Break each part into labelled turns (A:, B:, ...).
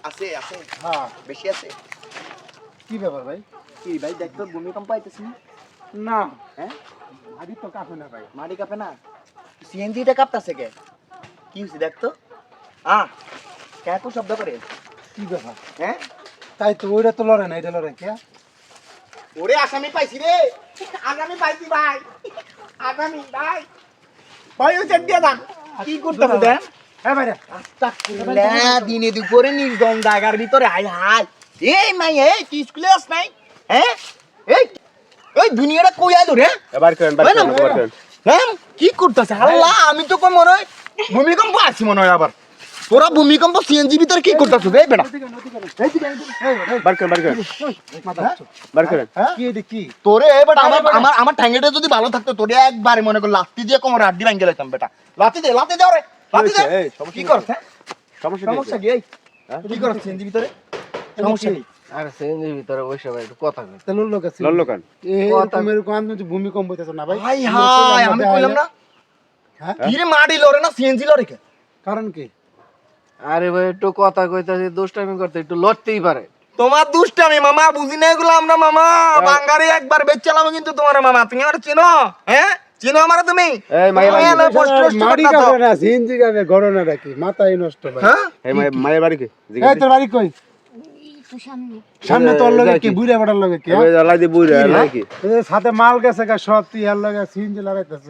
A: আছে আছে
B: হ্যাঁ
A: বেশি আছে
B: কি ব্যাপার ভাই?
A: কি ভাই দেখ তো ভূমিকম্প আইতেছে না
B: না
A: হ্যাঁ
B: মাটি তো কাঁপে না ভাই।
A: মাটি কাঁপে না সিএনজিটা কাঁপতাছে কে কি হইছে দেখ তো কে তো শব্দ করে
B: কি ব্যাপার?
A: হ্যাঁ
B: তাই তো ওইটা তো লড়ে না, এটা লড়ে কে?
A: ওরে আসামি পাইছি রে আগামী পাইছি ভাই আগামী ভাই ভাই ও চেক দিয়ে দাও কি করতে হবে দেন
B: হ্যাঁ ভাই রে,
A: দিনে দুপুরে নির্জন জায়গার ভিতরে হাই হাই এই মাই এই কি স্কুলে আস নাই হ্যাঁ এই এই দুনিয়াটা কই আইলো রে
C: বার করেন
A: হ্যাঁ কি করতেছে আল্লাহ আমি তো কোন মনে হয় ভূমিকম্প আছি মনে হয় আবার তোরা ভূমিকম্প সিএনজি ভিতরে কি করতেছ রে বেটা
C: বার করেন বার করেন
B: কি এটা কি?
A: তোরে বেটা আমার আমার আমার ঠ্যাঙ্গেটা যদি ভালো থাকতো তোরে একবারে মনে কর লাত্তি দিয়ে কোমর হাড্ডি ভাঙে লাইতাম বেটা লাত্তি দে রে লাত্তি দে
C: এই,
A: কি করছ
C: সমস্যা
A: কি এই কি করছ সিএনজি ভিতরে সমস্যা কি
D: আর সিএনজির ভিতরে বসে ভাই একটু কথা কই।
B: তা লড়লো কাছে
C: লল্লকান
B: এরকম আমি তো ভূমিকম্প হইতেছে না ভাই।
A: হাই হাই আমি কইলাম না
B: হ্যাঁ?
A: ধীরে মাটি লড়ে না সিএনজি লড়ে কে
B: কারণ কি?
D: আরে ভাই একটু কথা কইতাছি, দুষ্টামি করতে একটু লড়তেই পারে।
A: তোমার দুষ্টামি মামা বুঝি না এগুলো আমরা মামা বাঙ্গারি একবার বেচলাম কিন্তু তোমার মামা তুমি আমার চিনো হ্যাঁ চিনো আমার তুমি
C: এই
B: মাটি কাঁপে না, সিএনজি কাঁপে, ঘটনাটা কি? মাথায় নষ্ট ভাই।
A: হ্যাঁ
C: এই মায়ের বাড়ি কি
B: এই তোর বাড়ি কই? সামনে তোর লগে কি বুড়া বড়ার লগে কি? হ্যাঁ?
C: লাই দি বুইরা নাকি
B: এই যে সাথে মাল গেছে গা সব, তুই এর লগে সিএনজি লড়াইতেছ।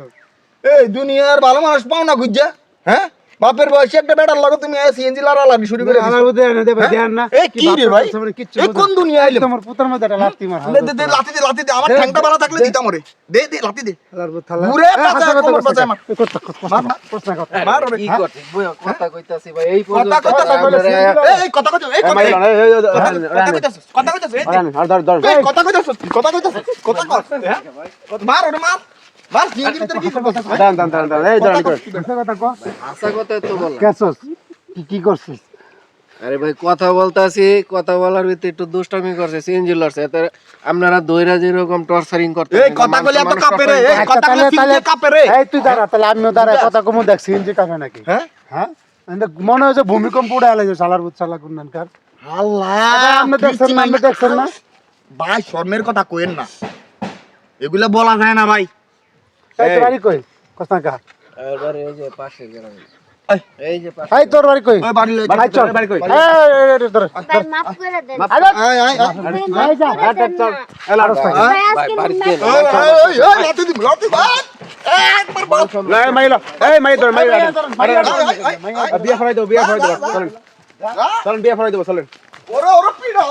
A: এই দুনিয়ার ভালো মানুষ পাও না গুজ্জা হ্যাঁ বাপের বয়সে একটা বেটার লাগে তুমি সিএনজি লড়া লাগি শুরু করে
B: আমার বুঝে না দেবে ধ্যান না।
A: এই কি রে ভাই
B: কিচ্ছু
A: এই কোন দুনিয়া আইলে
B: তোমার পুত্রের মধ্যে একটা লাত্তি মার।
A: দে লাতি দে আমার ঠ্যাংটা ভালো থাকলে দিতাম রে দে লাতি দে ঘুরে পাছা কোমর পাছা মার মার রে
D: কি করতে বই কথা কইতাছি ভাই, এই
A: কথা
D: পর্যন্ত
A: কথা কইতাছ এই কথা কইতাছ এই কথা কইতাছ কথা কইতাছ
C: ধর
A: এই কথা কইতাছ কথা কইতাছ কথা কর হ্যাঁ মার ওরে মার মার সিএনজি ভিতরে কি করতেছ
C: দান এই ধর কর
B: কথা কো
D: আশা কথা তো বল।
B: কেছস কি করছিস?
D: আরে ভাই কথা বলতাছি, কথা বলার ভিতরে একটু দুষ্টামি করছে, সিএনজি লড়ছে। এতে আপনারা দইরা যেরকম টর্চারিং করতে
A: এই কথা কইলে এত কাঁপে রে এই কথা কইলে সিএনজি কাঁপে রে
B: এই তুই দাঁড়া, তাহলে আমিও দাঁড়ায় কথা কমু দেখ সিএনজি কাঁপে নাকি।
A: হ্যাঁ
B: হ্যাঁ মনে হয় যে ভূমিকম্প উড়ে আলে যে শালার বুচ্ছালা কুন্নানকার।
A: আল্লাহ
B: আপনি দেখছেন না?
A: ভাই শর্মের কথা কইেন না এগুলা বলা যায় না ভাই
B: এই তোর বাড়ি কই? কস্তাকা
D: এবারে এই যে পাশে গ্রামে,
A: এই
D: এই যে পাশে
B: এই তোর বাড়ি কই?
A: ওই বাড়ি লই
B: ভাই চল
C: বাড়ি কই?
B: এই ধর
E: ভাই মাফ করে দেন
A: আয় আয়
B: এই যা
C: এলা
E: ভাই
D: ভাই
E: আজকে
D: বাড়িতে
A: ওই লাতি দি একবার বল
C: লাই মাইলা এই মাই ধর মাই বিয়া ফরাই দাও চলেন বিয়া ফরাই দাও চলেন
A: ওরে পিড়া